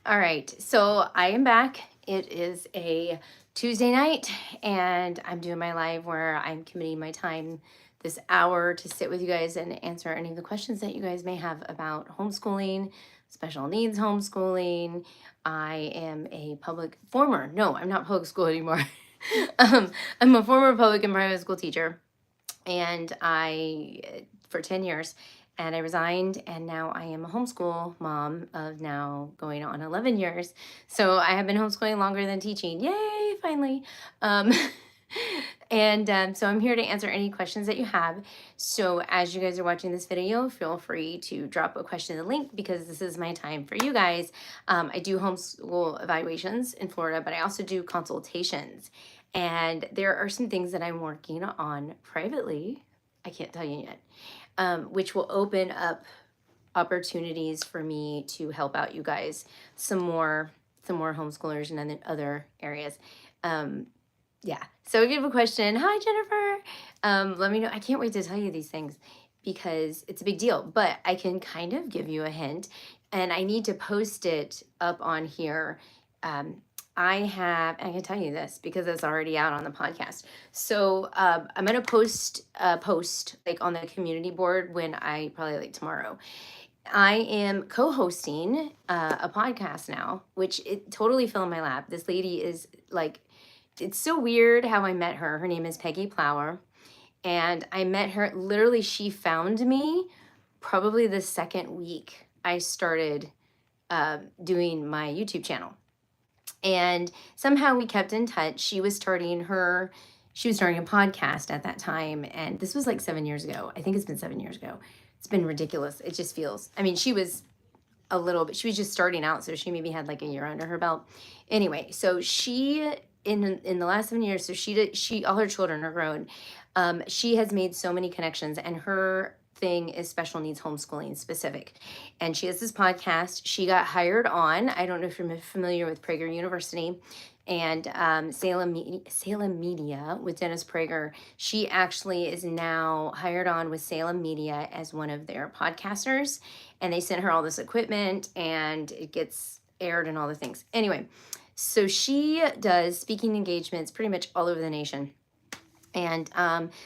All right, so I am back. It is a Tuesday night, and I'm doing my live where I'm committing my time this hour to sit with you guys and answer any of the questions that you guys may have about homeschooling, special needs homeschooling. I am a I'm not public school anymore. I'm a former public and private school teacher, and for 10 years, and I resigned, and now I am a homeschool mom of now going on 11 years. So I have been homeschooling longer than teaching. Yay, finally. Um, so I'm here to answer any questions that you have. So as you guys are watching this video, feel free to drop a question in the link because this is my time for you guys. I do homeschool evaluations in Florida, but I also do consultations. And there are some things that I'm working on privately. I can't tell you yet, which will open up opportunities for me to help out you guys some more homeschoolers and then other areas. Yeah. So if you have a question, hi Jennifer. Let me know. I can't wait to tell you these things because it's a big deal, but I can kind of give you a hint, and I need to post it up on here. I can tell you this because it's already out on the podcast. So I'm gonna post a post like on the community board when I probably like tomorrow. I am co-hosting a podcast now, which it totally fell in my lap. This lady is like, it's so weird how I met her. Her name is Peggy Plower, and I met her literally. She found me probably the second week I started doing my YouTube channel. And somehow we kept in touch. She was starting a podcast at that time. And this was like 7 years ago. I think it's been 7 years ago. It's been ridiculous. It just feels, I mean, she was just starting out. So she maybe had like a year under her belt. Anyway, so she, in the last 7 years, so all her children are grown. She has made so many connections, and her thing is special needs homeschooling specific. And she has this podcast. She got hired on, I don't know if you're familiar with Prager University and Salem Media with Dennis Prager. She actually is now hired on with Salem Media as one of their podcasters. And they sent her all this equipment and it gets aired and all the things. Anyway, so she does speaking engagements pretty much all over the nation. And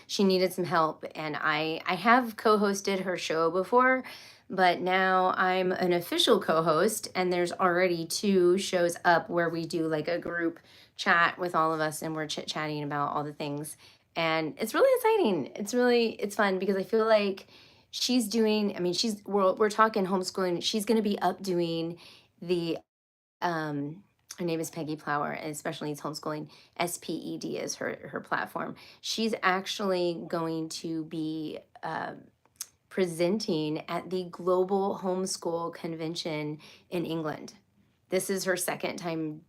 she needed some help, and I have co-hosted her show before, but now I'm an official co-host, and there's already 2 shows up where we do like a group chat with all of us, and we're chit-chatting about all the things, and it's really exciting. It's fun because I feel like she's doing, I mean, we're talking homeschooling. She's going to be up doing the her name is Peggy Plower, and Special Needs Homeschooling. SPED is her platform. She's actually going to be presenting at the Global Homeschool Convention in England. This is her third time,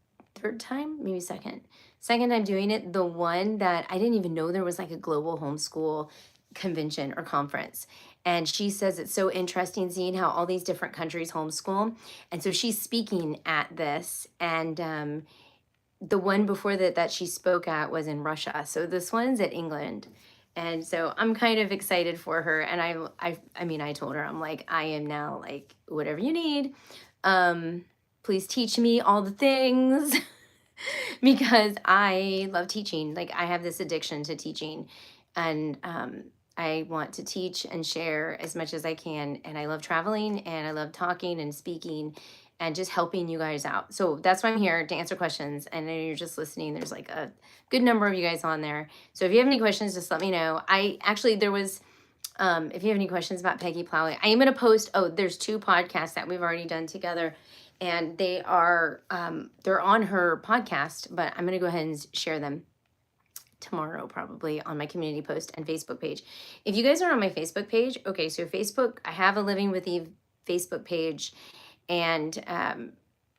maybe second time doing it. The one that I didn't even know there was like a Global Homeschool Convention or conference. And she says it's so interesting seeing how all these different countries homeschool. And so she's speaking at this. And the one before that she spoke at was in Russia. So this one's at England. And so I'm kind of excited for her. And I told her, I'm like, I am now like, whatever you need. Please teach me all the things because I love teaching. Like I have this addiction to teaching. And I want to teach and share as much as I can. And I love traveling, and I love talking and speaking and just helping you guys out. So that's why I'm here, to answer questions. And then you're just listening. There's like a good number of you guys on there. So if you have any questions, just let me know. There was, if you have any questions about Peggy Plowing, I am going to post, there's 2 podcasts that we've already done together. And they are, they're on her podcast, but I'm going to go ahead and share them tomorrow probably on my community post and Facebook page. If you guys are on my Facebook page, okay, so Facebook, I have a Livingwitheve Facebook page, and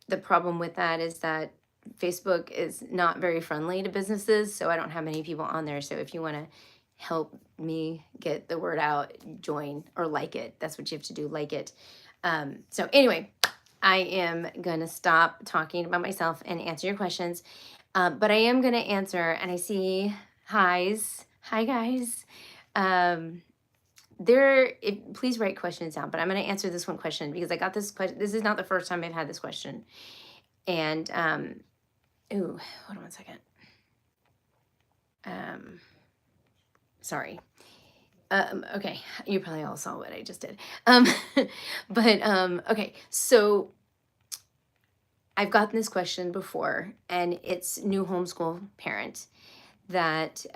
the problem with that is that Facebook is not very friendly to businesses, so I don't have many people on there. So if you want to help me get the word out, join or like it. That's what you have to do, like it. So anyway, I am gonna stop talking about myself and answer your questions. But I am going to answer, and I see highs. Hi, guys. please write questions down, but I'm going to answer this one question because I got this question. This is not the first time I've had this question. And, ooh, hold on one second. Sorry. Okay. You probably all saw what I just did. Okay. So I've gotten this question before, and it's new homeschool parent that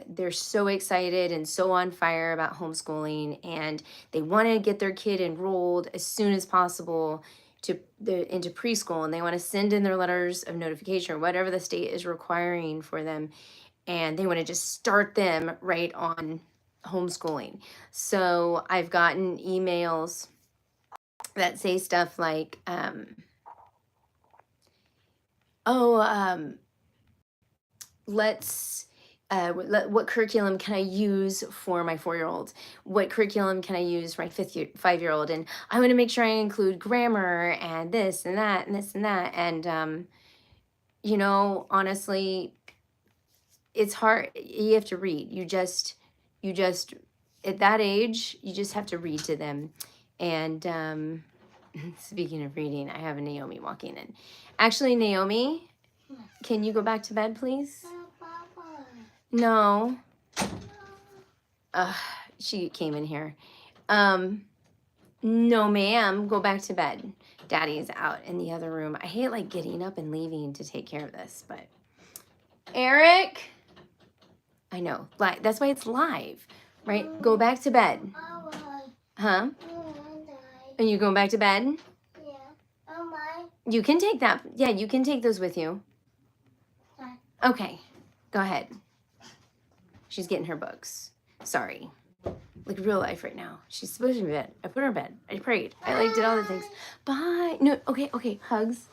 they're so excited and so on fire about homeschooling, and they want to get their kid enrolled as soon as possible into preschool, and they want to send in their letters of notification or whatever the state is requiring for them, and they want to just start them right on homeschooling. So I've gotten emails that say stuff like, what curriculum can I use for my 4-year-old? What curriculum can I use for my 5-year-old? And I want to make sure I include grammar and this and that and this and that. And, you know, honestly, it's hard. You have to read. You just, at that age, you just have to read to them. And speaking of reading, I have a Naomi walking in. Actually, Naomi, can you go back to bed, please? No. She came in here. No, ma'am. Go back to bed. Daddy is out in the other room. I hate like getting up and leaving to take care of this, but Eric, I know. That's why it's live, right? Go back to bed. Huh? Are you going back to bed? Yeah. You can take that. Yeah, you can take those with you. Okay. Go ahead. She's getting her books. Sorry. Like real life right now. She's supposed to be in bed. I put her in bed. I prayed. I did all the things. Bye. No, okay. Hugs.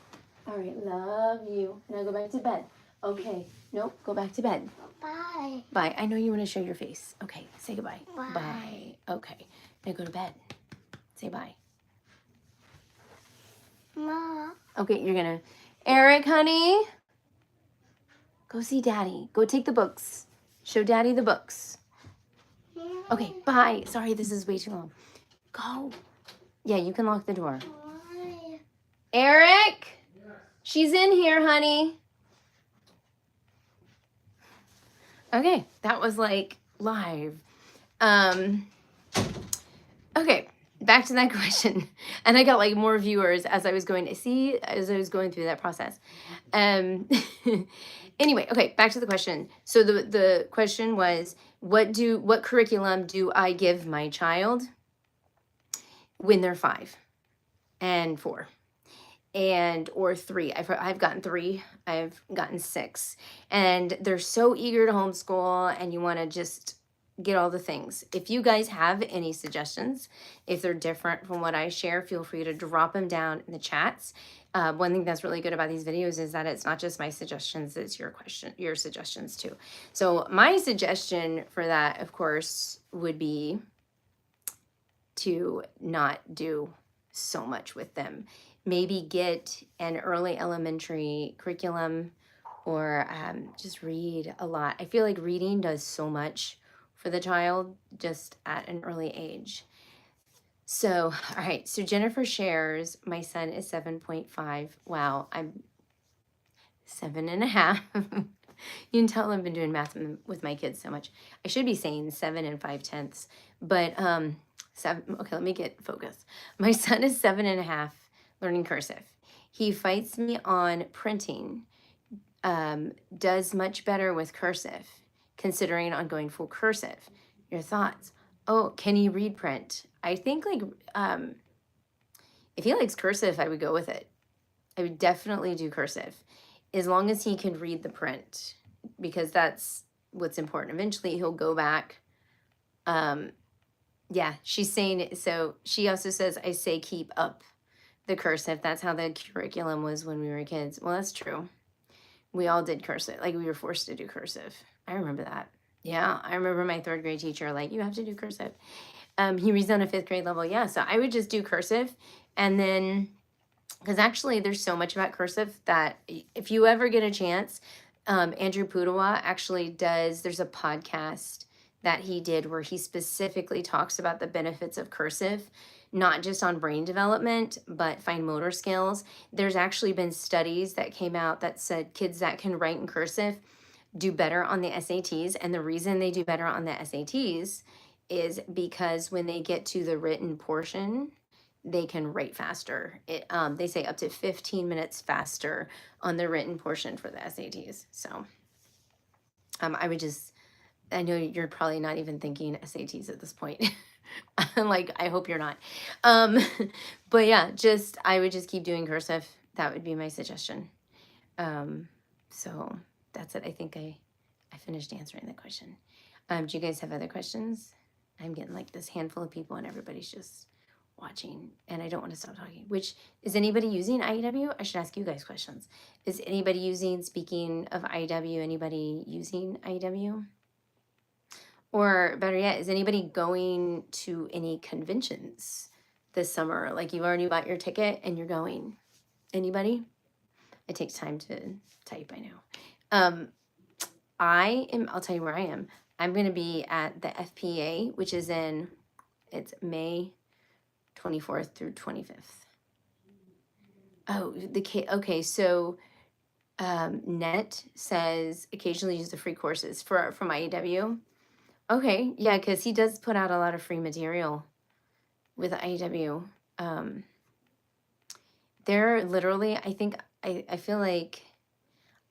All right. Love you. Now go back to bed. Okay. Nope. Go back to bed. Bye. Bye. I know you want to show your face. Okay. Say goodbye. Bye. Bye. Okay. Now go to bed. Say bye. Ma. Okay. You're going to. Eric, honey. Go see Daddy. Go take the books. Show Daddy the books. Okay, bye. Sorry, this is way too long. Go. Yeah, you can lock the door. Bye. Eric? She's in here, honey. Okay, that was like live. Okay, back to that question. And I got like more viewers as I was going through that process. Anyway, okay, back to the question. So the question was, what curriculum do I give my child when they're 5 and 4 or 3? I've gotten 3. I've gotten 6, and they're so eager to homeschool, and you want to just get all the things. If you guys have any suggestions, if they're different from what I share, feel free to drop them down in the chats. One thing that's really good about these videos is that it's not just my suggestions, it's your suggestions too. So my suggestion for that, of course, would be to not do so much with them. Maybe get an early elementary curriculum, or just read a lot. I feel like reading does so much for the child just at an early age. So, all right. So Jennifer shares, my son is 7.5. Wow. I'm 7.5. You can tell I've been doing math with my kids so much. I should be saying 7 5/10, but 7. Okay, let me get focused. My son is 7.5, learning cursive. He fights me on printing. Does much better with cursive, considering on going full cursive. Your thoughts? Oh, can he read print? I think like if he likes cursive, I would go with it. I would definitely do cursive, as long as he can read the print, because that's what's important. Eventually he'll go back. Yeah, she's saying it. So she also says, I say keep up the cursive. That's how the curriculum was when we were kids. Well, that's true. We all did cursive. Like, we were forced to do cursive. I remember that. Yeah, I remember my 3rd grade teacher, like, you have to do cursive. He reads on a 5th grade level. Yeah, so I would just do cursive. And then, because actually there's so much about cursive that if you ever get a chance, Andrew Pudawa actually there's a podcast that he did where he specifically talks about the benefits of cursive, not just on brain development, but fine motor skills. There's actually been studies that came out that said kids that can write in cursive do better on the SATs. And the reason they do better on the SATs is because when they get to the written portion, they can write faster. They say up to 15 minutes faster on the written portion for the SATs. So I know you're probably not even thinking SATs at this point. Like, I hope you're not. Um, but yeah, I would just keep doing cursive. That would be my suggestion. So that's it. I think I finished answering the question. Do you guys have other questions? I'm getting like this handful of people and everybody's just watching and I don't want to stop talking. Is anybody using IEW? I should ask you guys questions. Is anybody using, speaking of IEW, anybody using IEW? Or better yet, is anybody going to any conventions this summer? Like you already bought your ticket and you're going. Anybody? It takes time to type, I know. I'll tell you where I am. I'm going to be at the FPA, which is it's May 24th through 25th. Oh, okay, so Net says occasionally use the free courses from IEW. Okay, yeah, because he does put out a lot of free material with IEW. They're literally, I feel like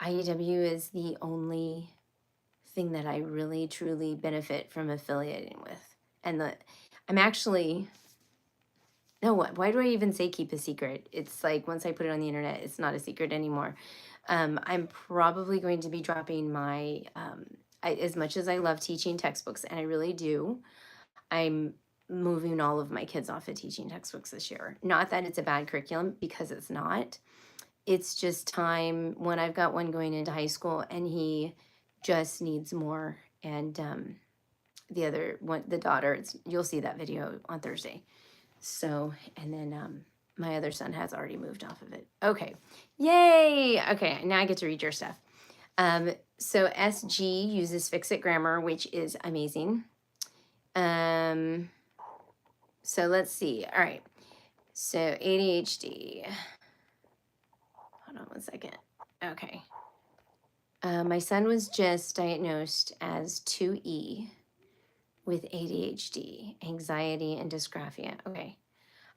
IEW is the only thing that I really truly benefit from affiliating with. And I'm actually, no, why do I even say keep a secret? It's like once I put it on the internet, it's not a secret anymore. I'm probably going to be dropping my, as much as I love teaching textbooks, and I really do, I'm moving all of my kids off of teaching textbooks this year. Not that it's a bad curriculum, because it's not. It's just time when I've got one going into high school and he just needs more. And the other one, the daughter, you'll see that video on Thursday. So, and then my other son has already moved off of it. Okay. Yay. Okay. Now I get to read your stuff. So SG uses Fix-It Grammar, which is amazing. So let's see. All right. So ADHD. Hold on one second. Okay. My son was just diagnosed as 2E with ADHD, anxiety, and dysgraphia. Okay.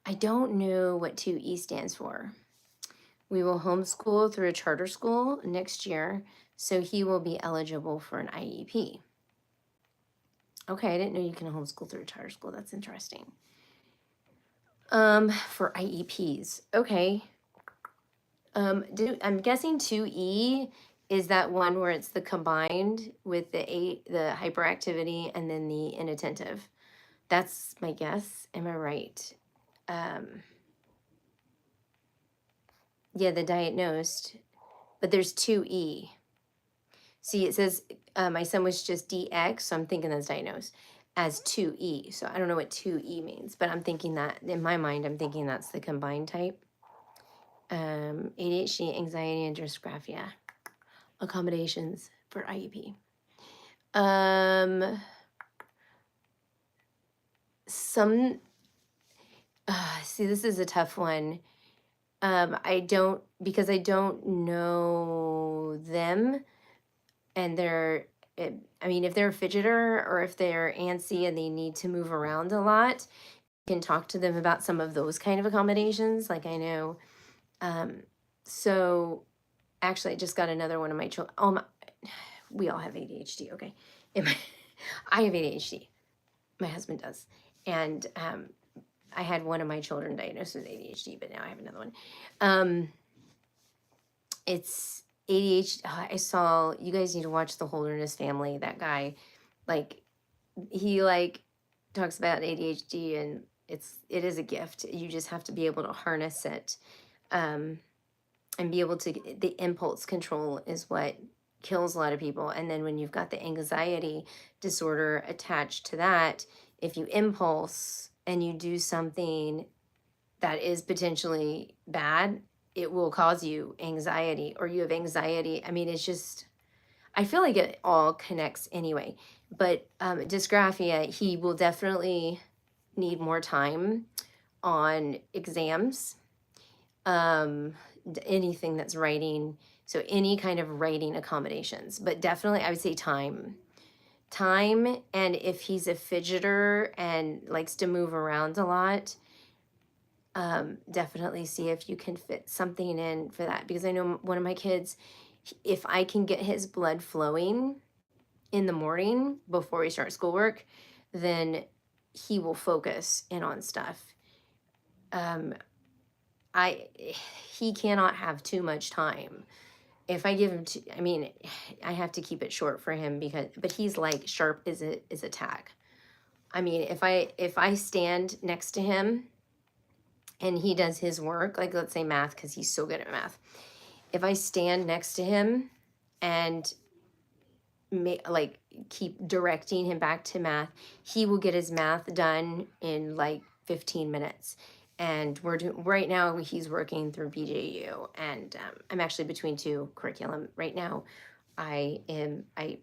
I don't know what 2E stands for. We will homeschool through a charter school next year, so he will be eligible for an IEP. Okay, I didn't know you can homeschool through a charter school. That's interesting. For IEPs. Okay. I'm guessing 2E is that one where it's the combined with the hyperactivity and then the inattentive. That's my guess. Am I right? Yeah, the diagnosed, but there's 2E. See, it says my son was just DX, so I'm thinking that's diagnosed as 2E. So I don't know what 2E means, but I'm thinking that, in my mind, I'm thinking that's the combined type. ADHD, anxiety, and dysgraphia. Accommodations for IEP. See, this is a tough one. Because I don't know them, and if they're a fidgeter or if they're antsy and they need to move around a lot, you can talk to them about some of those kind of accommodations. Like I know, so actually I just got another one of my children. We all have ADHD. Okay. I have ADHD. My husband does. And, I had one of my children diagnosed with ADHD, but now I have another one. It's ADHD. I saw, you guys need to watch The Holderness Family. That guy, he talks about ADHD, and it is a gift. You just have to be able to harness it, and be able to, the impulse control is what kills a lot of people. And then when you've got the anxiety disorder attached to that, if you impulse and you do something that is potentially bad, it will cause you anxiety, or you have anxiety. I mean, it's just, I feel like it all connects anyway. But dysgraphia, he will definitely need more time on exams, anything that's writing, so any kind of writing accommodations, but definitely I would say time. And if he's a fidgeter and likes to move around a lot, definitely see if you can fit something in for that, because I know one of my kids, if I can get his blood flowing in the morning before we start schoolwork, then he will focus in on stuff. um he cannot have too much time. If I give him I mean, I have to keep it short for him, because but he's like sharp as a tack. I mean, if I stand next to him and he does his work, like let's say math, because he's so good at math. If I stand next to him and like keep directing him back to math, he will get his math done in like 15 minutes. And we're doing right now, he's working through BJU, and I'm actually between two curriculum right now. I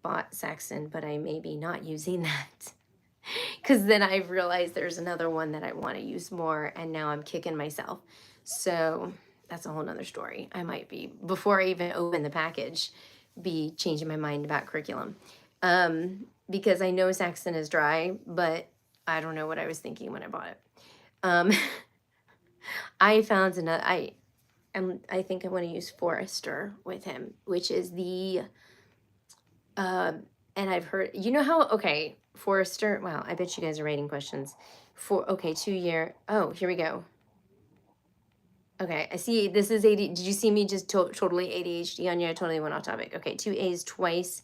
bought Saxon, but I may be not using that because then I've realized there's another one that I want to use more, and now I'm kicking myself. So that's a whole nother story. I might be, before I even open the package, be changing my mind about curriculum. Because I know Saxon is dry, but I don't know what I was thinking when I bought it. I found another, I think I want to use Forrester with him, which is the, and I've heard, you know how, okay, Forrester, wow, I bet you guys are writing questions. Okay, 2-year, oh, here we go. Okay, I see this is did you see me just totally ADHD on you? I totally went off topic. Okay, 2 A's twice,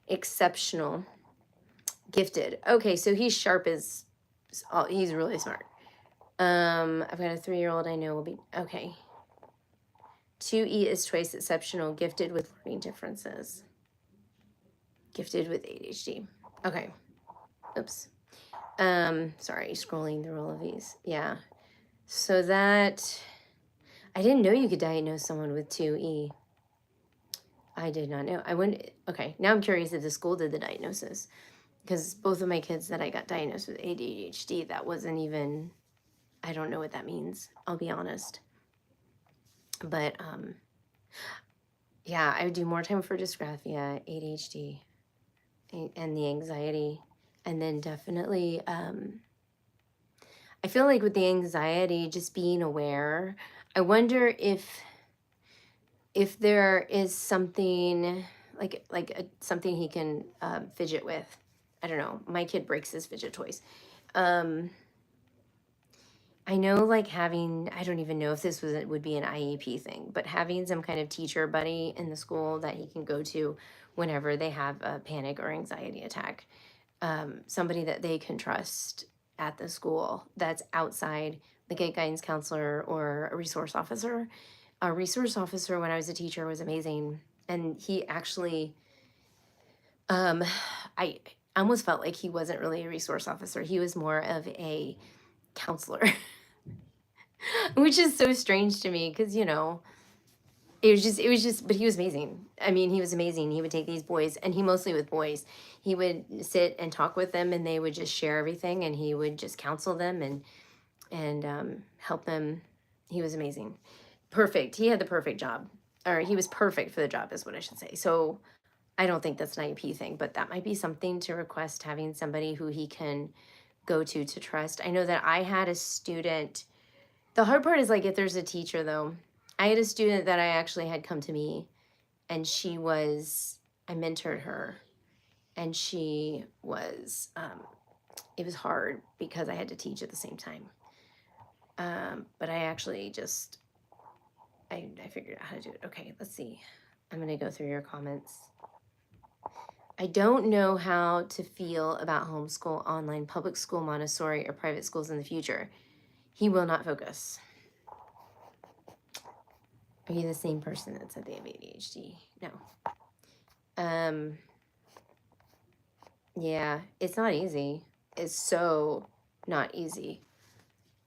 exceptional, gifted. Okay, so he's sharp as, he's really smart. I've got a 3-year-old I know will be, okay. 2E is twice exceptional, gifted with learning differences. Gifted with ADHD. Okay. Oops. Sorry, scrolling through all of these. Yeah. So that, I didn't know you could diagnose someone with 2E. I did not know. I went, okay, now I'm curious if the school did the diagnosis, because both of my kids that I got diagnosed with ADHD, that wasn't even, I don't know what that means, I'll be honest. But yeah, I would do more time for dysgraphia, ADHD, and the anxiety. And then definitely, I feel like with the anxiety, just being aware, I wonder if there is something like something he can fidget with. I don't know. My kid breaks his fidget toys. I know, like having, I don't even know if this would be an IEP thing, but having some kind of teacher buddy in the school that he can go to whenever they have a panic or anxiety attack. Somebody that they can trust at the school that's outside, like a guidance counselor or a resource officer. A resource officer when I was a teacher was amazing. And he actually, I almost felt like he wasn't really a resource officer. He was more of a counselor, which is so strange to me because, it was just, but he was amazing. I mean, he was amazing. He would take these boys, and he mostly with boys, he would sit and talk with them, and they would just share everything, and he would just counsel them and help them. He was amazing. Perfect. He had the perfect job, or he was perfect for the job is what I should say. So I don't think that's an IEP thing, but that might be something to request, having somebody who he can go to trust. I know that I had a student. The hard part is like if there's a teacher though. I had a student that I actually had come to me, and I mentored her, and she was, it was hard because I had to teach at the same time. But I actually just, I figured out how to do it. Okay, let's see. I'm gonna go through your comments. I don't know how to feel about homeschool, online, public school, Montessori, or private schools in the future. He will not focus. Are you the same person that said they have ADHD? No. Yeah, it's not easy. It's so not easy.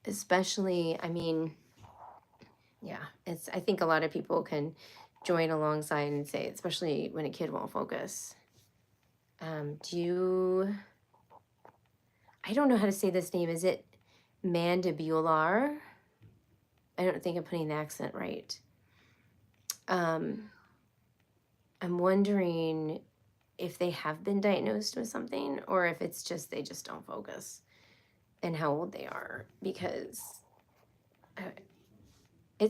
Especially, I mean, yeah, I think a lot of people can join alongside and say, especially when a kid won't focus. I don't know how to say this name. Is it mandibular? I don't think I'm putting the accent right. I'm wondering if they have been diagnosed with something or if it's just they just don't focus and how old they are, because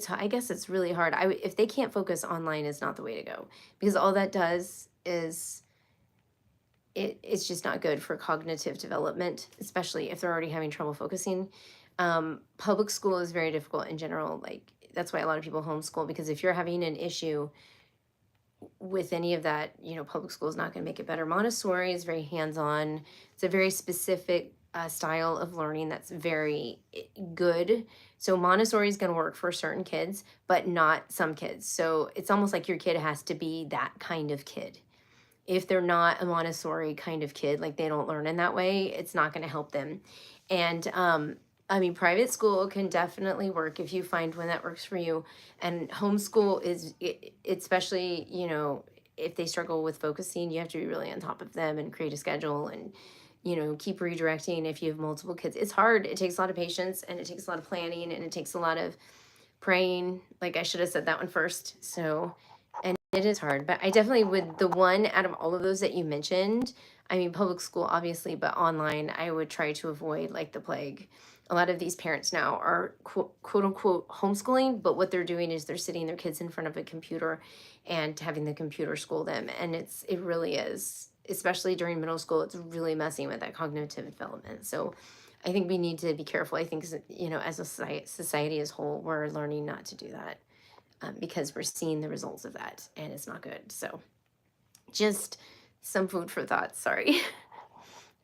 I guess it's really hard. If they can't focus, online is not the way to go, because all that does is it's just not good for cognitive development, especially if they're already having trouble focusing. Public school is very difficult in general. Like, that's why a lot of people homeschool, because if you're having an issue with any of that, public school is not going to make it better. Montessori is very hands-on. It's a very specific style of learning that's very good. So Montessori is going to work for certain kids, but not some kids. So it's almost like your kid has to be that kind of kid. If they're not a Montessori kind of kid, like they don't learn in that way, it's not going to help them. And I mean, private school can definitely work if you find one that works for you. And homeschool is, especially, if they struggle with focusing, you have to be really on top of them and create a schedule and, keep redirecting if you have multiple kids. It's hard. It takes a lot of patience, and it takes a lot of planning, and it takes a lot of praying. Like, I should have said that one first. So, and it is hard, but I definitely would, the one out of all of those that you mentioned, I mean, public school, obviously, but online, I would try to avoid like the plague. A lot of these parents now are quote unquote homeschooling, but what they're doing is they're sitting their kids in front of a computer and having the computer school them. And it really is, especially during middle school, it's really messing with that cognitive development. So I think we need to be careful. I think, as a society as a whole, we're learning not to do that, because we're seeing the results of that, and it's not good. So just some food for thought. Sorry.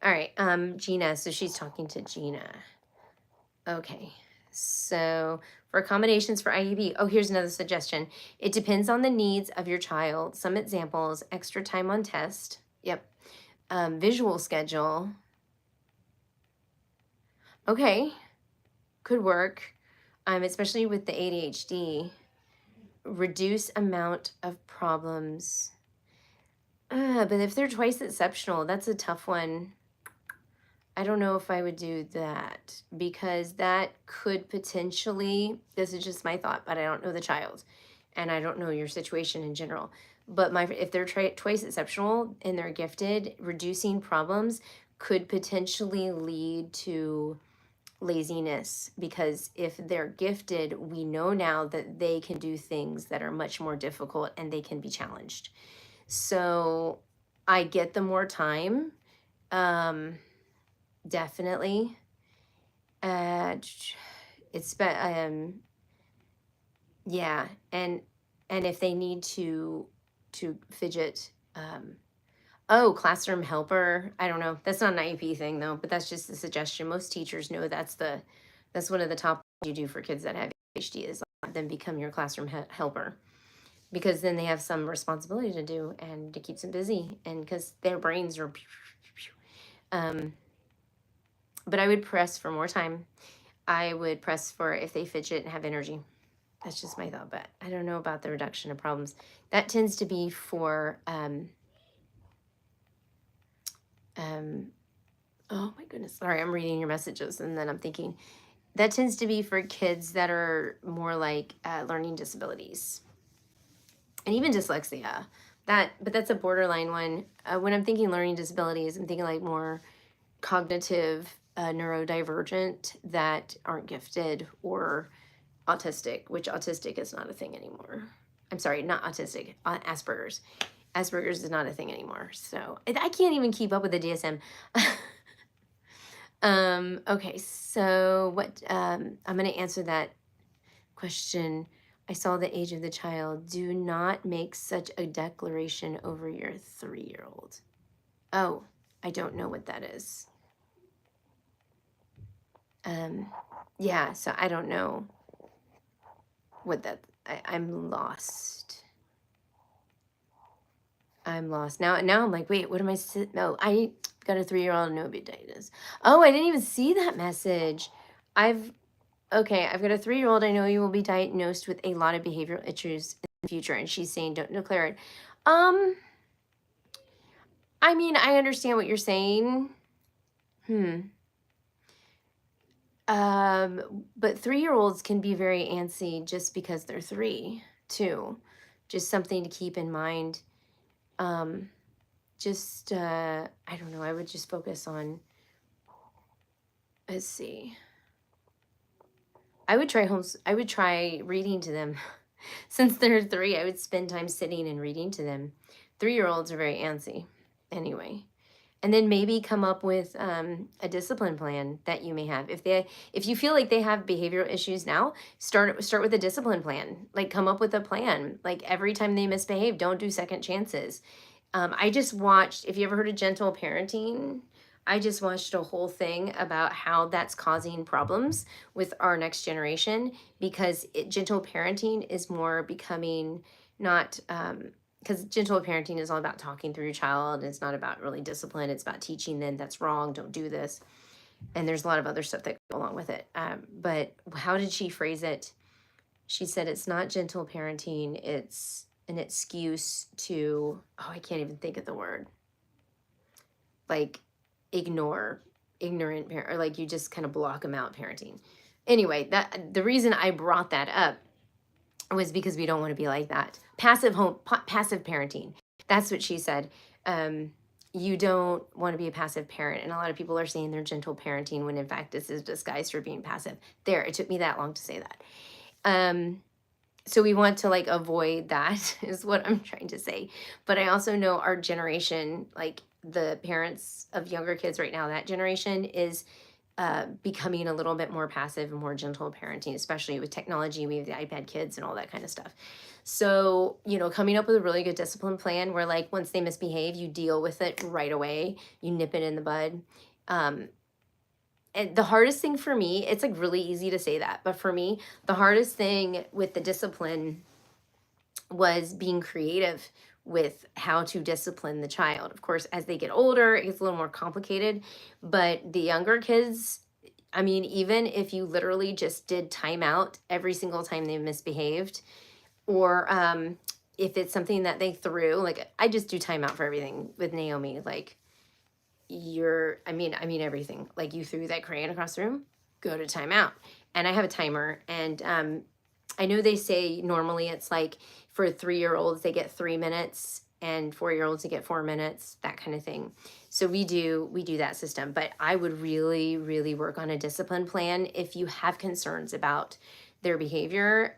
All right. Gina. So she's talking to Gina. Okay. So for accommodations for IUB, here's another suggestion. It depends on the needs of your child. Some examples: extra time on test. Yep. Visual schedule. Okay. Could work. Especially with the ADHD. Reduce amount of problems. But if they're twice exceptional, that's a tough one. I don't know if I would do that, because that could potentially, this is just my thought, but I don't know the child and I don't know your situation in general. But if they're twice exceptional and they're gifted, reducing problems could potentially lead to laziness, because if they're gifted, we know now that they can do things that are much more difficult and they can be challenged. So I get the more time, definitely. Yeah, and if they need to fidget, classroom helper. I don't know. That's not an IEP thing though, but that's just a suggestion. Most teachers know that's one of the top things you do for kids that have ADHD, is let them become your classroom helper, because then they have some responsibility to do, and it keeps them busy, and because their brains are but I would press for more time. I would press for if they fidget and have energy. That's just my thought, but I don't know about the reduction of problems. That tends to be for oh my goodness, sorry, I'm reading your messages and then I'm thinking that tends to be for kids that are more like learning disabilities and even dyslexia. But that's a borderline one. When I'm thinking learning disabilities, I'm thinking like more cognitive, neurodivergent, that aren't gifted, or autistic, which autistic is not a thing anymore. I'm sorry, not autistic, Asperger's. Asperger's is not a thing anymore. So I can't even keep up with the DSM. Okay, so what, I'm going to answer that question. I saw the age of the child. Do not make such a declaration over your 3-year-old. Oh, I don't know what that is. Yeah, so I don't know what that, I'm lost. Now I'm like, wait, what am I, no, I got a 3-year-old, no betitis. Oh, I didn't even see that message. I've got a 3-year-old. I know you will be diagnosed with a lot of behavioral issues in the future. And she's saying, don't declare it. I mean, I understand what you're saying. But 3-year-olds can be very antsy just because they're 3 too. Just something to keep in mind. Um, I don't know, I would just focus on, let's see. I would try reading to them. Since they're 3, I would spend time sitting and reading to them. 3-year-olds are very antsy anyway. And then maybe come up with a discipline plan that you may have. If you feel like they have behavioral issues now, start with a discipline plan. Like, come up with a plan. Like, every time they misbehave, don't do second chances. I just watched, if you ever heard of gentle parenting, I just watched a whole thing about how that's causing problems with our next generation, because gentle parenting is more becoming not, because gentle parenting is all about talking through your child. It's not about really discipline. It's about teaching them that's wrong, don't do this. And there's a lot of other stuff that go along with it. But how did she phrase it? She said it's not gentle parenting, it's an excuse to, oh, I can't even think of the word, like ignore ignorant parent, or like you just kind of block them out parenting. Anyway, that the reason I brought that up was because we don't want to be like that. Passive parenting. That's what she said. You don't want to be a passive parent. And a lot of people are saying they're gentle parenting when in fact this is disguised for being passive. There, it took me that long to say that. So we want to like avoid that is what I'm trying to say. But I also know our generation, like the parents of younger kids right now, that generation is becoming a little bit more passive and more gentle parenting, especially with technology. We have the iPad kids and all that kind of stuff. So, coming up with a really good discipline plan where, like, once they misbehave, you deal with it right away, you nip it in the bud. And the hardest thing for me, it's like really easy to say that, but for me, the hardest thing with the discipline was being creative with how to discipline the child. Of course, as they get older, it gets a little more complicated, but the younger kids, I mean, even if you literally just did timeout every single time they misbehaved, or if it's something that they threw, like I just do timeout for everything with Naomi, like I mean everything. Like, you threw that crayon across the room, go to timeout. And I have a timer, and I know they say normally it's like for 3-year-olds they get 3 minutes, and 4-year-olds they get 4 minutes, that kind of thing. So we do that system. But I would really, really work on a discipline plan. If you have concerns about their behavior,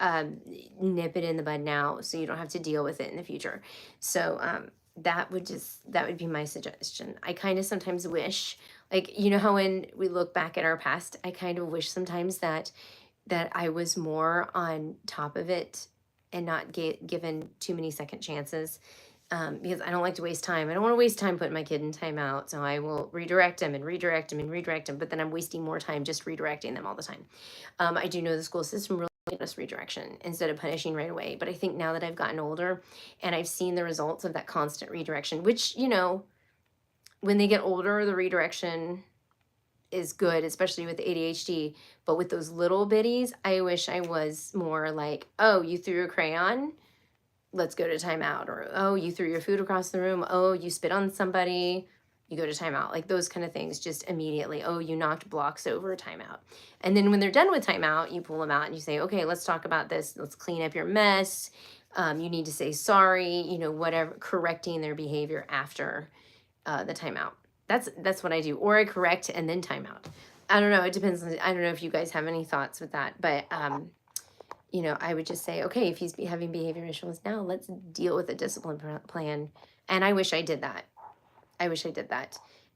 nip it in the bud now so you don't have to deal with it in the future. So that would be my suggestion. I kind of sometimes wish, like, how when we look back at our past, I kind of wish sometimes that I was more on top of it and not given too many second chances, because I don't like to waste time. I don't want to waste time putting my kid in timeout, so I will redirect them and redirect them and redirect them, but then I'm wasting more time just redirecting them all the time. I do know the school system really us redirection instead of punishing right away. But I think now that I've gotten older and I've seen the results of that constant redirection, which, when they get older, the redirection is good, especially with ADHD. But with those little bitties, I wish I was more like, oh, you threw a crayon, let's go to timeout. Or, oh, you threw your food across the room. Oh, you spit on somebody, you go to timeout. Like, those kind of things, just immediately. Oh, you knocked blocks over, timeout. And then when they're done with timeout, you pull them out and you say, okay, let's talk about this. Let's clean up your mess. You need to say sorry, whatever, correcting their behavior after the timeout. That's what I do. Or I correct and then timeout. I don't know. It depends. I don't know if you guys have any thoughts with that, but I would just say, okay, if he's having behavior issues now, let's deal with a discipline plan. And I wish I did that.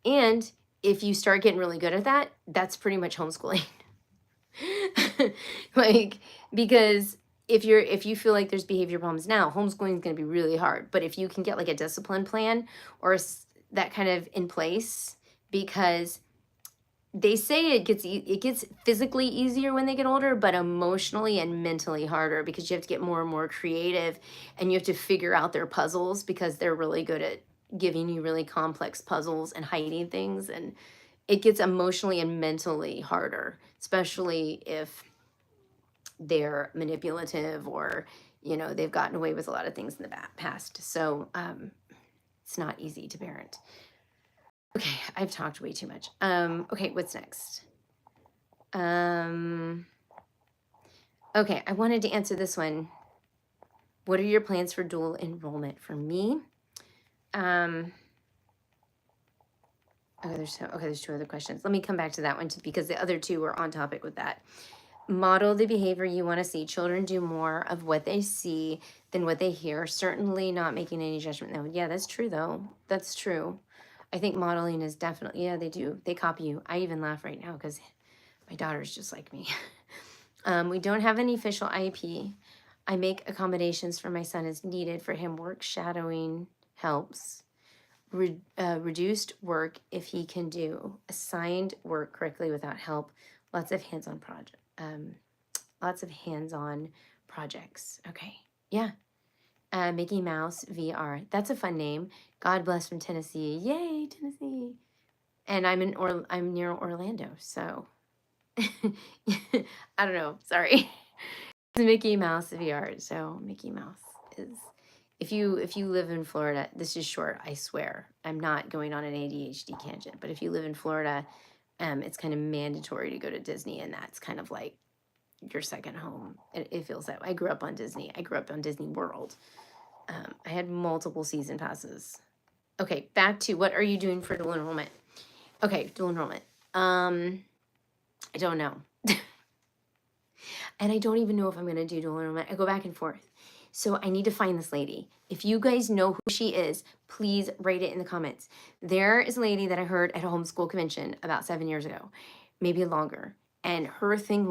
And if you start getting really good at that, that's pretty much homeschooling. Like, because if you feel like there's behavior problems now, homeschooling is going to be really hard. But if you can get like a discipline plan or that kind of in place, because they say it gets physically easier when they get older, but emotionally and mentally harder, because you have to get more and more creative and you have to figure out their puzzles, because they're really good at giving you really complex puzzles and hiding things, and it gets emotionally and mentally harder, especially if they're manipulative or they've gotten away with a lot of things in the past. So It's not easy to parent. Okay, I've talked way too much. Okay, what's next? Okay, I wanted to answer this one. What are your plans for dual enrollment? For me, okay, there's two other questions. Let me come back to that one too, because the other two are on topic with that. Model the behavior you want to see. Children do more of what they see than what they hear. Certainly not making any judgment. No, yeah, that's true though. That's true. I think modeling is definitely, yeah, they do. They copy you. I even laugh right now because my daughter's just like me. We don't have any official IEP. I make accommodations for my son as needed for him. Work shadowing helps. Reduced work if he can do. Assigned work correctly without help. Lots of hands-on projects. Okay, yeah. Mickey Mouse VR. That's a fun name. God bless from Tennessee. Yay, Tennessee. And I'm near Orlando, so I don't know. Sorry. It's Mickey Mouse VR. So Mickey Mouse is, if you live in Florida, this is short, I swear. I'm not going on an ADHD tangent, but if you live in Florida, it's kind of mandatory to go to Disney, and that's kind of like your second home. It feels that way. I grew up on Disney. I grew up on Disney World. I had multiple season passes. Okay, back to what are you doing for dual enrollment? Okay, dual enrollment. I don't know. And I don't even know if I'm going to do dual enrollment. I go back and forth. So I need to find this lady. If you guys know who she is, please write it in the comments. There is a lady that I heard at a homeschool convention about 7 years ago, maybe longer. And her thing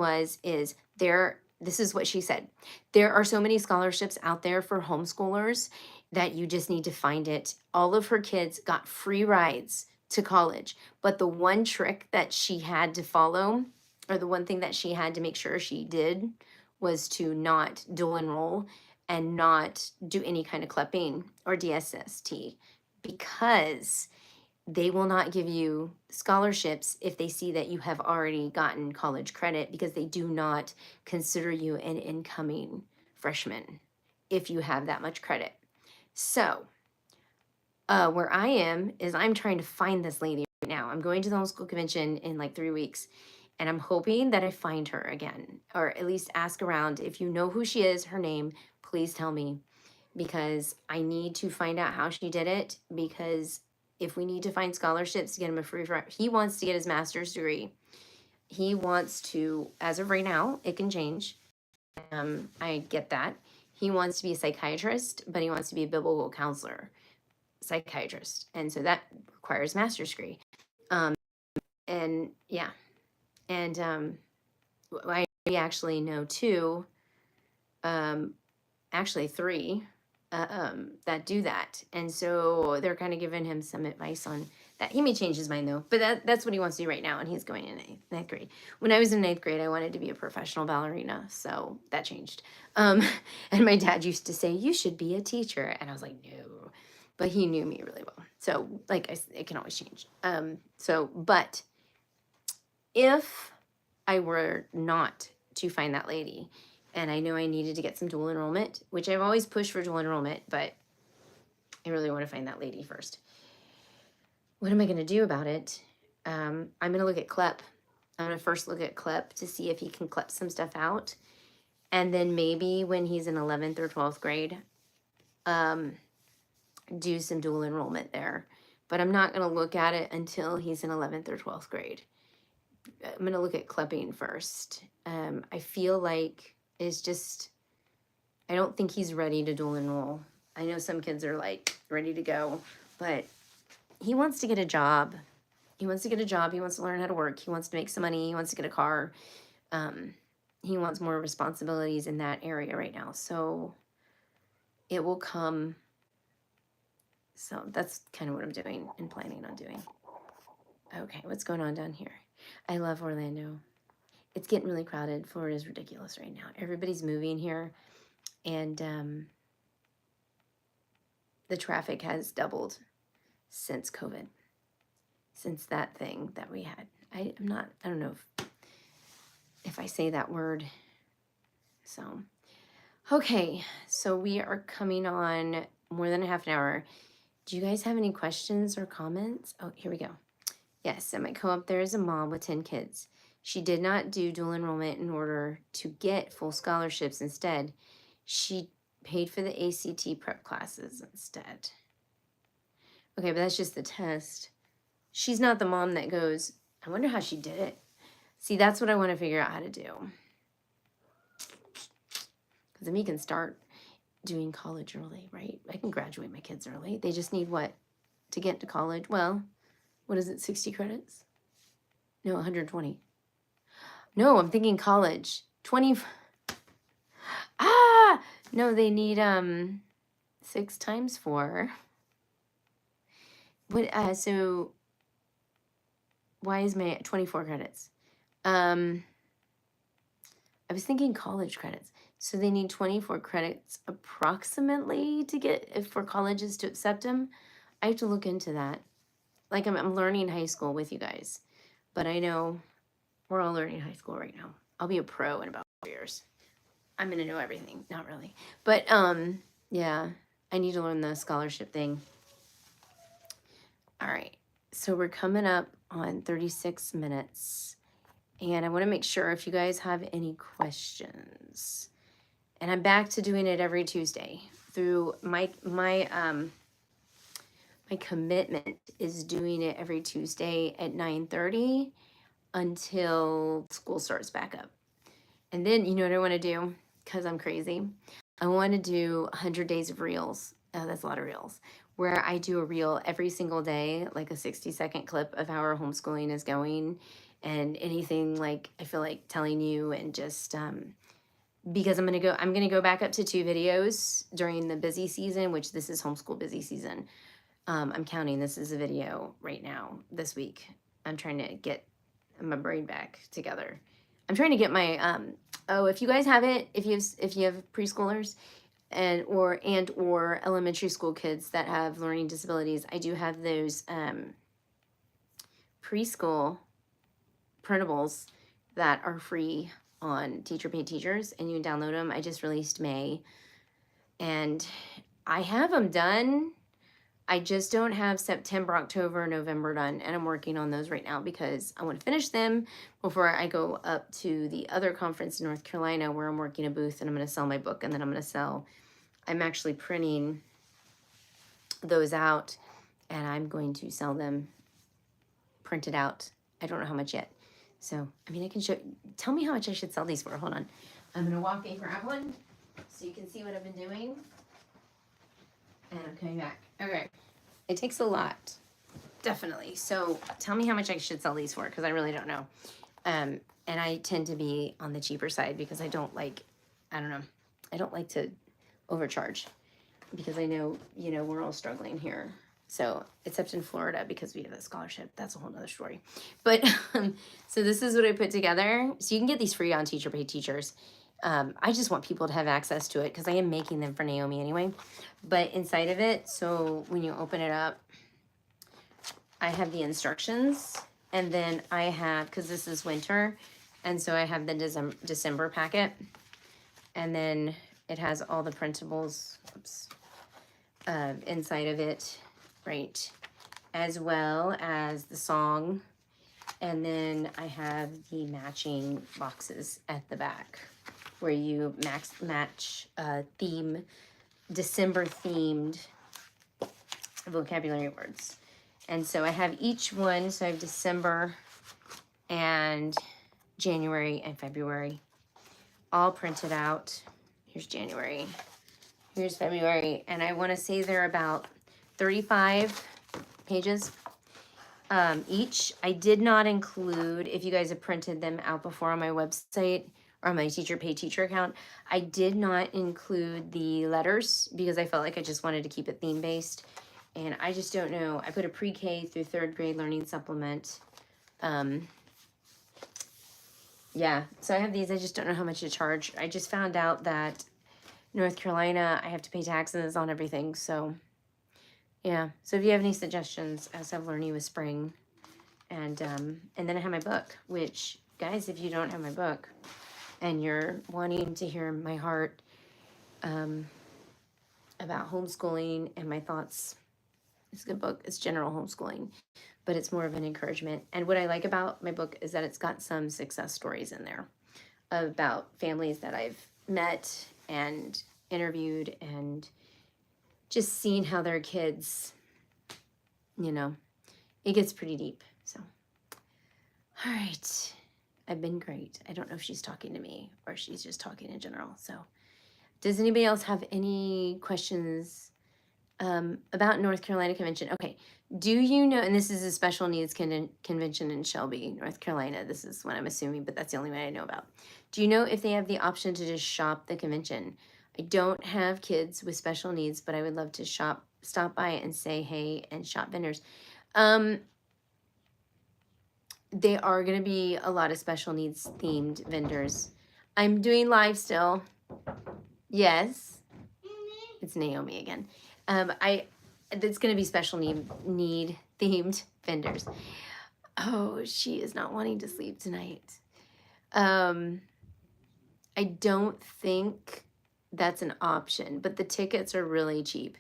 this is what she said. There are so many scholarships out there for homeschoolers that you just need to find it. All of her kids got free rides to college. But the one trick that she had to follow, or the one thing that she had to make sure she did, was to not dual enroll and not do any kind of CLEPing or DSST, because they will not give you scholarships if they see that you have already gotten college credit, because they do not consider you an incoming freshman if you have that much credit. So where I am is I'm trying to find this lady right now. I'm going to the homeschool convention in like 3 weeks, and I'm hoping that I find her again, or at least ask around. If you know who she is, her name, please tell me, because I need to find out how she did it. Because if we need to find scholarships to get him a free ride, he wants to get his master's degree. He wants to, as of right now, it can change. I get that. He wants to be a psychiatrist, but he wants to be a biblical counselor, psychiatrist. And so that requires master's degree. And yeah. And I actually know two, actually three, that do that. And so they're kind of giving him some advice on that. He may change his mind though, but that's what he wants to do right now. And he's going in ninth grade. When I was in ninth grade, I wanted to be a professional ballerina. So that changed. And my dad used to say, you should be a teacher. And I was like, no, but he knew me really well. So like it can always change. But if I were not to find that lady, and I know I needed to get some dual enrollment, which I've always pushed for dual enrollment, but I really want to find that lady first. What am I going to do about it? I'm going to look at CLEP. I'm going to first look at CLEP to see if he can CLEP some stuff out. And then maybe when he's in 11th or 12th grade, do some dual enrollment there. But I'm not going to look at it until he's in 11th or 12th grade. I'm going to look at CLEPing first. I feel like it's just, I don't think he's ready to dual enroll. I know some kids are like ready to go, but he wants to get a job. He wants to get a job. He wants to learn how to work. He wants to make some money. He wants to get a car. He wants more responsibilities in that area right now. So it will come. So that's kind of what I'm doing and planning on doing. Okay, what's going on down here? I love Orlando. It's getting really crowded. Florida is ridiculous right now. Everybody's moving here, and the traffic has doubled since COVID, since that thing that we had. I don't know if I say that word. So, okay, so we are coming on more than a half an hour. Do you guys have any questions or comments? Oh, here we go. Yes, at my co-op, there is a mom with 10 kids. She did not do dual enrollment in order to get full scholarships. Instead, she paid for the ACT prep classes instead. Okay, but that's just the test. She's not the mom that goes, I wonder how she did it. See, that's what I want to figure out how to do. Because then we can start doing college early, right? I can graduate my kids early. They just need what? To get to college? Well, what is it, 60 credits? No, 120. No, I'm thinking college. 20. No, they need 6 times 4. What so why is my 24 credits? I was thinking college credits. So they need 24 credits approximately to get for colleges to accept them. I have to look into that. Like I'm learning high school with you guys, but I know we're all learning high school right now. I'll be a pro in about 4 years. I'm gonna know everything. Not really, but yeah, I need to learn the scholarship thing. All right, so we're coming up on 36 minutes, and I want to make sure if you guys have any questions. And I'm back to doing it every Tuesday through my commitment is doing it every Tuesday at 9:30 until school starts back up. And then you know what I want to do, because I'm crazy. I want to do 100 days of reels. Oh, that's a lot of reels. Where I do a reel every single day, like a 60-second clip of how our homeschooling is going and anything like I feel like telling you, and just because I'm gonna go back up to 2 videos during the busy season, which this is homeschool busy season. I'm counting this as a video right now this week. I'm trying to get my brain back together. I'm trying to get my if you guys have it, if you have preschoolers and or elementary school kids that have learning disabilities, I do have those preschool printables that are free on Teacher Pay Teachers, and you can download them. I just released May, and I have them done. I just don't have September, October, November done, and I'm working on those right now because I want to finish them before I go up to the other conference in North Carolina where I'm working a booth, and I'm going to sell my book, and then I'm actually printing those out, and I'm going to sell them printed out. I don't know how much yet. So, I mean, I can tell me how much I should sell these for. Hold on. I'm going to walk and grab one so you can see what I've been doing. And I'm coming back. Okay. It takes a lot. Definitely. So tell me how much I should sell these for, because I really don't know. And I tend to be on the cheaper side because I don't like to overcharge, because I know, we're all struggling here. So, except in Florida because we have a scholarship. That's a whole nother story. But, so this is what I put together. So you can get these free on Teacher Pay Teachers. I just want people to have access to it because I am making them for Naomi anyway. But inside of it, so when you open it up, I have the instructions, and then I have, because this is winter, and so I have the December packet, and then it has all the printables inside of it, right, as well as the song, and then I have the matching boxes at the back where you match theme, December themed vocabulary words. And so I have each one, so I have December and January and February all printed out. Here's January, here's February, and I want to say they're about 35 pages each. I did not include, if you guys have printed them out before on my website or on my Teacher Pay Teacher account, I did not include the letters because I felt like I just wanted to keep it theme-based. And I just don't know. I put a pre-K through 3rd grade learning supplement. Yeah, so I have these. I just don't know how much to charge. I just found out that North Carolina, I have to pay taxes on everything. So, yeah. So if you have any suggestions, as I've learned with spring. And then I have my book, which, guys, if you don't have my book and you're wanting to hear my heart about homeschooling and my thoughts It's a good book. It's general homeschooling, but it's more of an encouragement. And what I like about my book is that it's got some success stories in there about families that I've met and interviewed and just seen how their kids, it gets pretty deep. So, all right. I've been great. I don't know if she's talking to me or she's just talking in general. So, does anybody else have any questions about North Carolina Convention? Okay. Do you know, and this is a special needs convention in Shelby, North Carolina. This is what I'm assuming, but that's the only one I know about. Do you know if they have the option to just shop the convention? I don't have kids with special needs, but I would love to stop by and say hey and shop vendors. They are going to be a lot of special needs themed vendors. I'm doing live still. Yes. It's Naomi again. It's going to be special need themed vendors. Oh, she is not wanting to sleep tonight. I don't think that's an option, but the tickets are really cheap.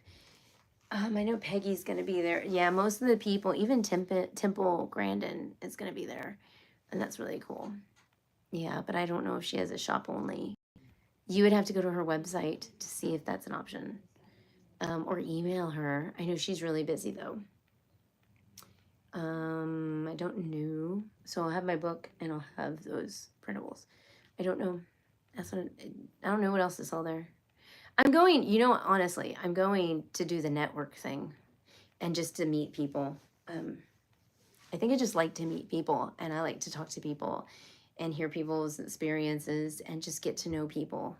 I know Peggy's going to be there. Yeah, most of the people, even Temple Grandin is going to be there, and that's really cool. Yeah, but I don't know if she has a shop only. You would have to go to her website to see if that's an option, or email her. I know she's really busy though. I don't know. So I'll have my book and I'll have those printables. I don't know. I don't know what else is all there. I'm going, honestly, I'm going to do the network thing and just to meet people. I think I just like to meet people and I like to talk to people and hear people's experiences and just get to know people.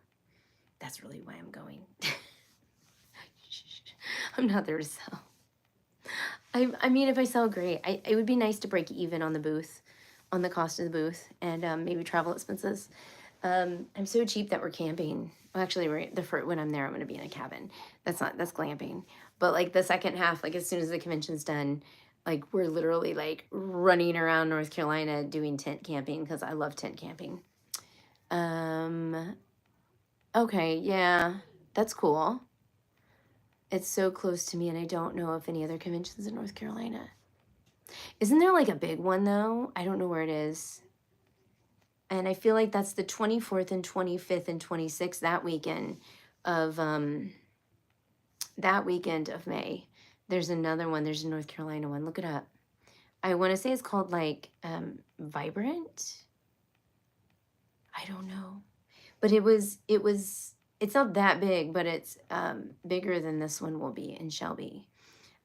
That's really why I'm going. I'm not there to sell. I mean, if I sell, great. It would be nice to break even on the booth, on the cost of the booth, and maybe travel expenses. I'm so cheap that we're camping. Well, actually, when I'm there, I'm going to be in a cabin. That's glamping. But like the second half, like as soon as the convention's done, like we're literally like running around North Carolina doing tent camping because I love tent camping. Okay, yeah, that's cool. It's so close to me, and I don't know if any other conventions in North Carolina. Isn't there like a big one though? I don't know where it is. And I feel like that's the 24th and 25th and 26th, that weekend of May. There's another one. There's a North Carolina one. Look it up. I want to say it's called like Vibrant. I don't know. But it's not that big, but it's bigger than this one will be in Shelby.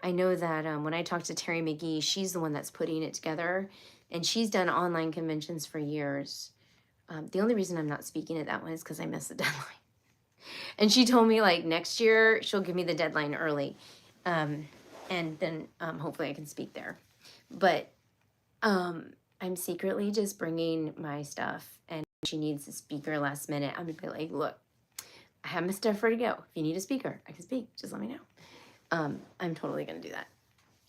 I know that when I talked to Terry McGee, she's the one that's putting it together, and she's done online conventions for years. The only reason I'm not speaking at that one is because I missed the deadline. And she told me like next year she'll give me the deadline early, and then hopefully I can speak there. But I'm secretly just bringing my stuff, and if she needs a speaker last minute, I'm gonna be like, look, I have my stuff ready to go. If you need a speaker, I can speak. Just let me know. I'm totally gonna do that.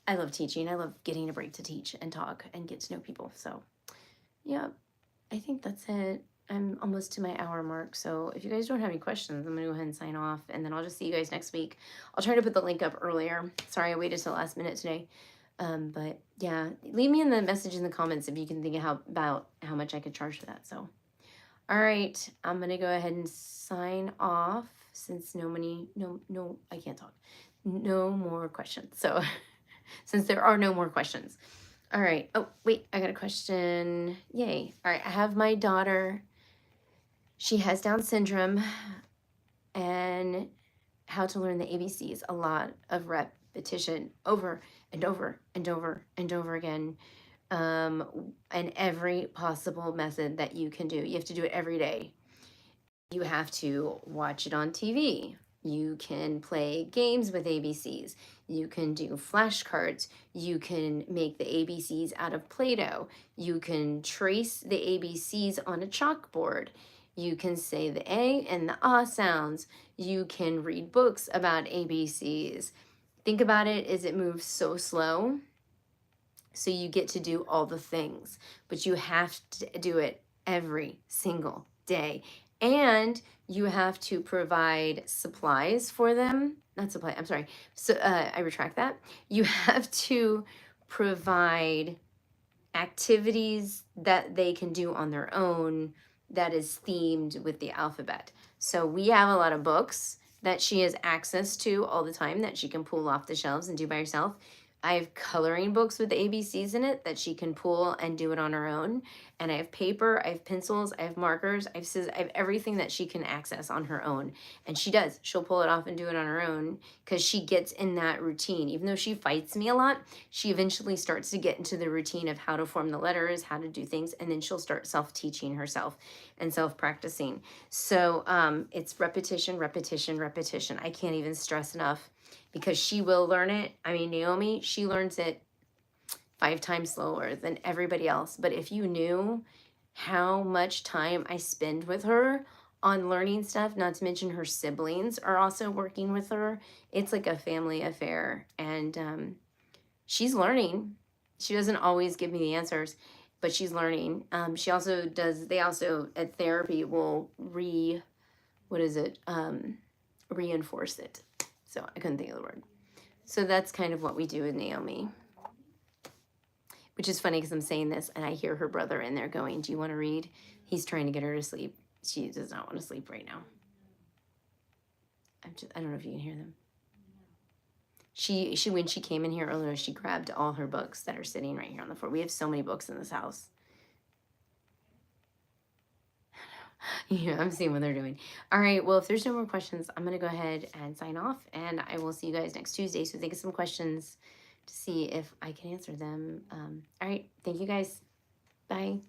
I love teaching. I love getting a break to teach and talk and get to know people. So, yeah, I think that's it. I'm almost to my hour mark. So if you guys don't have any questions, I'm gonna go ahead and sign off, and then I'll just see you guys next week. I'll try to put the link up earlier. Sorry, I waited till the last minute today. But yeah, leave me in the message in the comments if you can think of about how much I could charge for that. So, all right, I'm gonna go ahead and sign off since I can't talk. No more questions. So since there are no more questions. All right. Oh, wait, I got a question. Yay. All right, I have my daughter. She has Down syndrome and how to learn the ABCs. A lot of repetition over and over and over and over again. And every possible method that you can do. You have to do it every day. You have to watch it on TV. You can play games with ABCs. You can do flashcards. You can make the ABCs out of Play-Doh. You can trace the ABCs on a chalkboard. You can say the A and the ah sounds. You can read books about ABCs. Think about it as it moves so slow. So you get to do all the things, but you have to do it every single day. And you have to provide supplies for them, not supply, I'm sorry. So I retract that. You have to provide activities that they can do on their own that is themed with the alphabet. So we have a lot of books that she has access to all the time that she can pull off the shelves and do by herself. I have coloring books with ABCs in it that she can pull and do it on her own. And I have paper, I have pencils, I have markers, I have scissors, I have everything that she can access on her own. And she does. She'll pull it off and do it on her own because she gets in that routine. Even though she fights me a lot, she eventually starts to get into the routine of how to form the letters, how to do things, and then she'll start self-teaching herself and self-practicing. So it's repetition, repetition, repetition. I can't even stress enough because she will learn it. I mean, Naomi, she learns it 5 times slower than everybody else. But if you knew how much time I spend with her on learning stuff, not to mention her siblings are also working with her, it's like a family affair. And she's learning. She doesn't always give me the answers, but she's learning. She also does, they also at therapy will reinforce it. So I couldn't think of the word. So that's kind of what we do with Naomi, which is funny because I'm saying this and I hear her brother in there going, do you want to read? He's trying to get her to sleep. She does not want to sleep right now. I don't know if you can hear them. She when she came in here earlier, she grabbed all her books that are sitting right here on the floor. We have so many books in this house. Yeah, I'm seeing what they're doing. All right, well, if there's no more questions, I'm going to go ahead and sign off, and I will see you guys next Tuesday. So think of some questions to see if I can answer them. All right, thank you guys. Bye.